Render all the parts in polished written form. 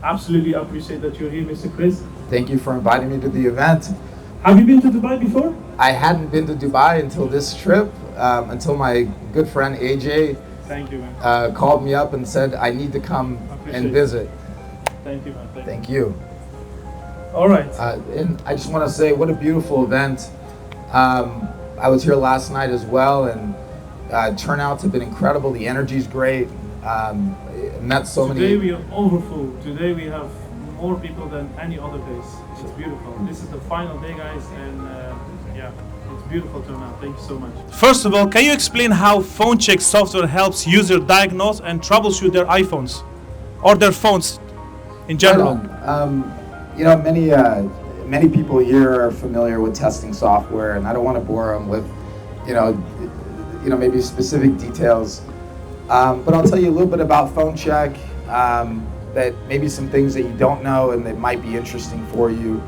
Absolutely appreciate that you're here, Mr. Chris. Thank you for inviting me to the event. Have you been to Dubai before? I hadn't been to Dubai until this trip, until my good friend AJ Thank you, man. called me up and said I need to come and visit. Thank you, man. Thank you. All right. And I just want to say what a beautiful event. I was here last night as well, and turnouts have been incredible. The energy's great. Met so many. Today we are overfull. Today we have more people than any other days. It's beautiful. This is the final day, guys, and yeah, it's beautiful turnout. Thank you so much. First of all, can you explain how PhoneCheck software helps users diagnose and troubleshoot their iPhones or their phones in general? You know, many people here are familiar with testing software, and I don't want to bore them with, you know, maybe specific details. But I'll tell you a little bit about PhoneCheck, that maybe some things that you don't know and that might be interesting for you.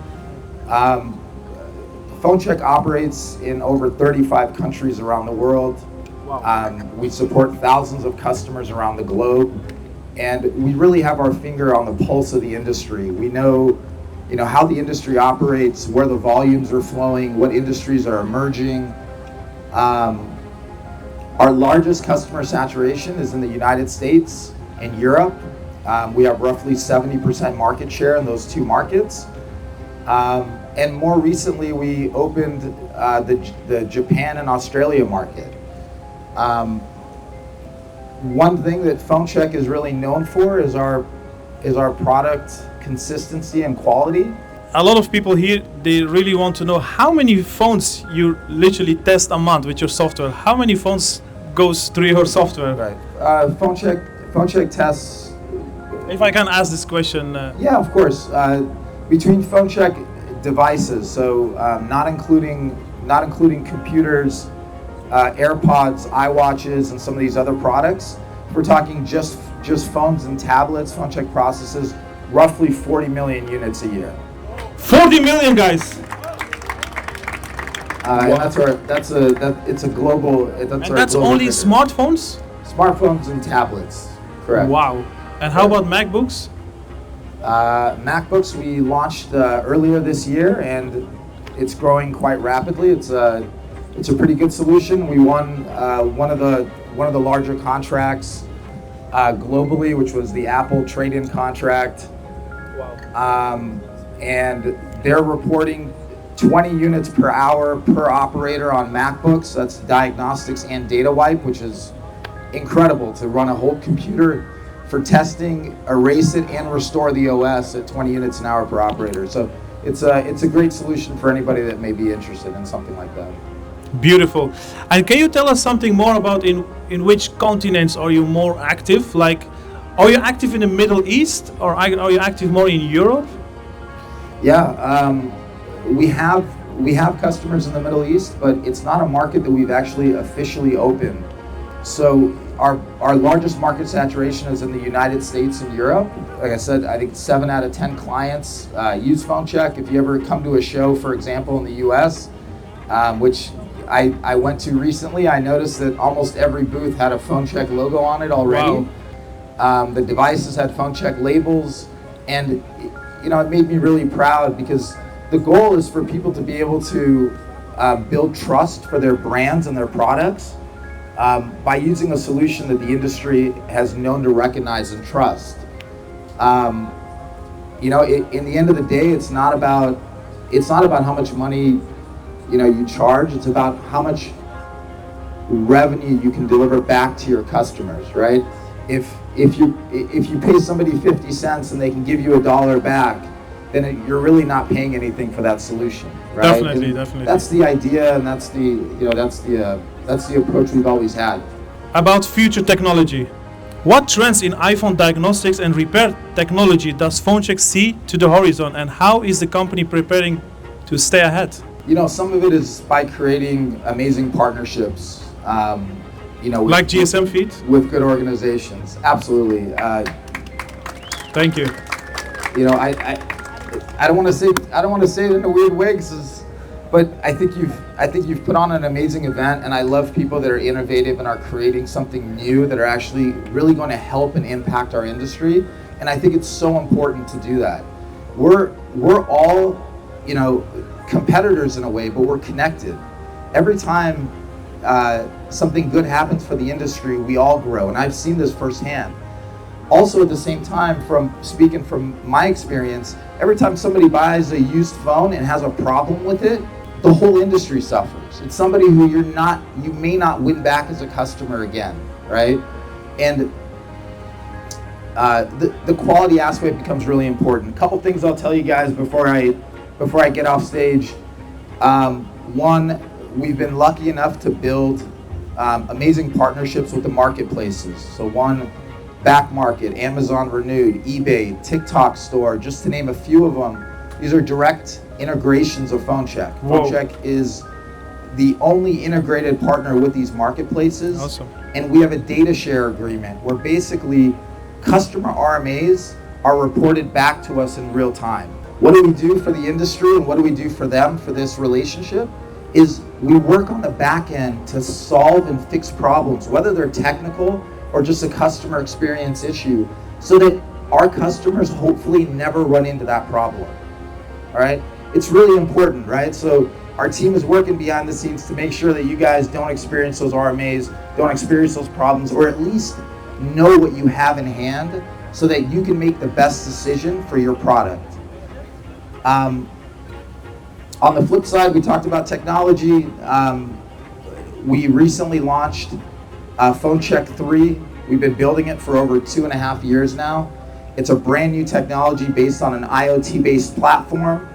PhoneCheck operates in over 35 countries around the world. Wow. We support thousands of customers around the globe, and we really have our finger on the pulse of the industry. We know, how the industry operates, where the volumes are flowing, what industries are emerging. Our largest customer saturation is in the United States and Europe. We have roughly 70% market share in those two markets. And more recently, we opened the Japan and Australia market. One thing that PhoneCheck is really known for is our product consistency and quality. A lot of people here, they really want to know how many phones you literally test a month with your software. How many phones goes through your software? Right. PhoneCheck tests. If I can ask this question. Yeah, of course. Between PhoneCheck devices, so not including computers, AirPods, iWatches, and some of these other products, we're talking just phones and tablets. PhoneCheck processes roughly 40 million units a year. 40 million, guys. And it's a global. That's only smartphones? Smartphones and tablets, correct. Wow. And how about MacBooks? MacBooks we launched earlier this year, and it's growing quite rapidly. It's a pretty good solution. We won one of the larger contracts globally, which was the Apple trade-in contract. Wow. And they're reporting 20 units per hour per operator on MacBooks. That's diagnostics and data wipe, which is incredible to run a whole computer for testing, erase it, and restore the OS at 20 units an hour per operator. So it's a great solution for anybody that may be interested in something like that. Beautiful. And can you tell us something more about in which continents are you more active? Like, are you active in the Middle East, or are you active more in Europe? Yeah, we have customers in the Middle East, but it's not a market that we've actually officially opened. So our largest market saturation is in the United States and Europe. Like I said, I think 7 out of 10 clients use PhoneCheck. If you ever come to a show, for example, in the US, which I went to recently, I noticed that almost every booth had a PhoneCheck logo on it already. Wow. The devices had PhoneCheck labels, and it made me really proud, because the goal is for people to be able to build trust for their brands and their products by using a solution that the industry has known to recognize and trust. In the end of the day, it's not about how much money you charge. It's about how much revenue you can deliver back to your customers, right? If you pay somebody 50 cents and they can give you $1 back, then you're really not paying anything for that solution, right? Definitely. That's the idea, and that's the approach we've always had. About future technology, what trends in iPhone diagnostics and repair technology does PhoneCheck see to the horizon, and how is the company preparing to stay ahead? Some of it is by creating amazing partnerships. Like gsmfeed? With good organizations, absolutely. Thank you. I don't want to say it in a weird way, but I think I think you've put on an amazing event, and I love people that are innovative and are creating something new that are actually really going to help and impact our industry. And I think it's so important to do that. We're all, you know, competitors in a way, but we're connected. Every time something good happens for the industry, we all grow, and I've seen this firsthand. Also, at the same time, from speaking from my experience, every time somebody buys a used phone and has a problem with it, the whole industry suffers. It's somebody who you may not win back as a customer again, right? And the quality aspect becomes really important. A couple things I'll tell you guys before I get off stage. One, we've been lucky enough to build amazing partnerships with the marketplaces. So one, Back Market, Amazon Renewed, eBay, TikTok Store, just to name a few of them. These are direct integrations of PhoneCheck. PhoneCheck is the only integrated partner with these marketplaces. Awesome. And we have a data share agreement where basically customer RMAs are reported back to us in real time. What do we do for the industry and what do we do for them for this relationship? Is we work on the back end to solve and fix problems, whether they're technical or just a customer experience issue, so that our customers hopefully never run into that problem. All right? It's really important, right? So our team is working behind the scenes to make sure that you guys don't experience those RMAs, don't experience those problems, or at least know what you have in hand so that you can make the best decision for your product. On the flip side, we talked about technology. We recently launched PhoneCheck 3. We've been building it for over 2.5 years now. It's a brand new technology based on an IoT-based platform.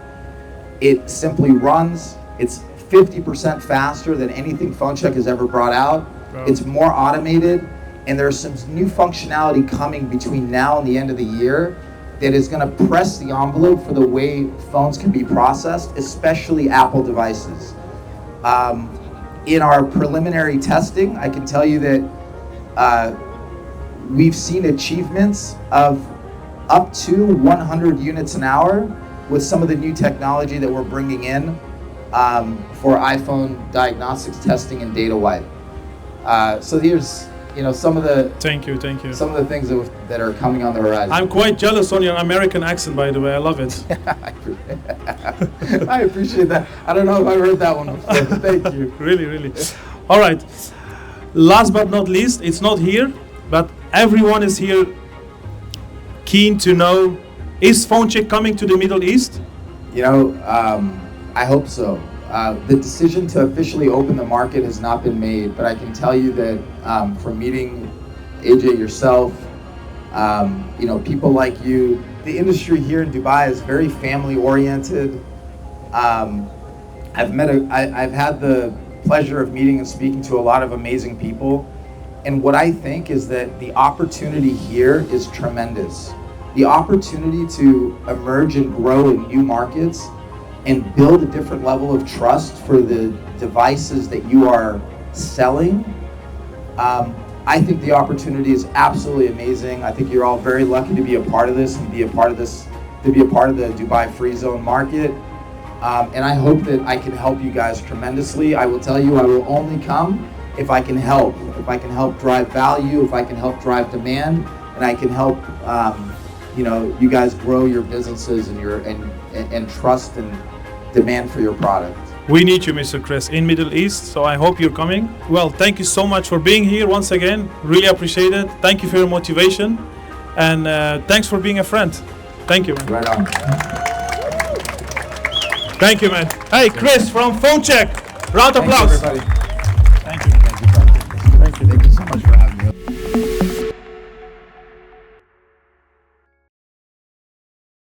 It simply runs. It's 50% faster than anything PhoneCheck has ever brought out. Wow. It's more automated, and there's some new functionality coming between now and the end of the year that is going to press the envelope for the way phones can be processed, especially Apple devices. In our preliminary testing, I can tell you that we've seen achievements of up to 100 units an hour with some of the new technology that we're bringing in for iPhone diagnostics testing and data wipe. So here's, you know, some of the Thank you. some of the things that are coming on the horizon. I'm quite jealous on your American accent, by the way. I love it. I appreciate that. I don't know if I heard that one before, but thank you. Really. All right. Last but not least, it's not here, but everyone is here keen to know, is PhoneCheck coming to the Middle East? You know, I hope so. The decision to officially open the market has not been made, but I can tell you that from meeting AJ yourself, you know, people like you, the industry here in Dubai is very family oriented. I've had the pleasure of meeting and speaking to a lot of amazing people, and what I think is that the opportunity here is tremendous. The opportunity to emerge and grow in new markets and build a different level of trust for the devices that you are selling. I think the opportunity is absolutely amazing. I think you're all very lucky to be a part of this and be a part of this, to be a part of the Dubai Free Zone market. And I hope that I can help you guys tremendously. I will tell you, I will only come if I can help. If I can help drive value, if I can help drive demand, and I can help you know, you guys grow your businesses and your and trust and demand for your product. We need you, Mr. Chris, in Middle East, so I hope you're coming. Well, thank you so much for being here once again. Really appreciate it. Thank you for your motivation, and thanks for being a friend. Thank you, man. Right on. Thank you, man. Hey, Chris from PhoneCheck. Round of applause. Thank you, everybody. Thank you.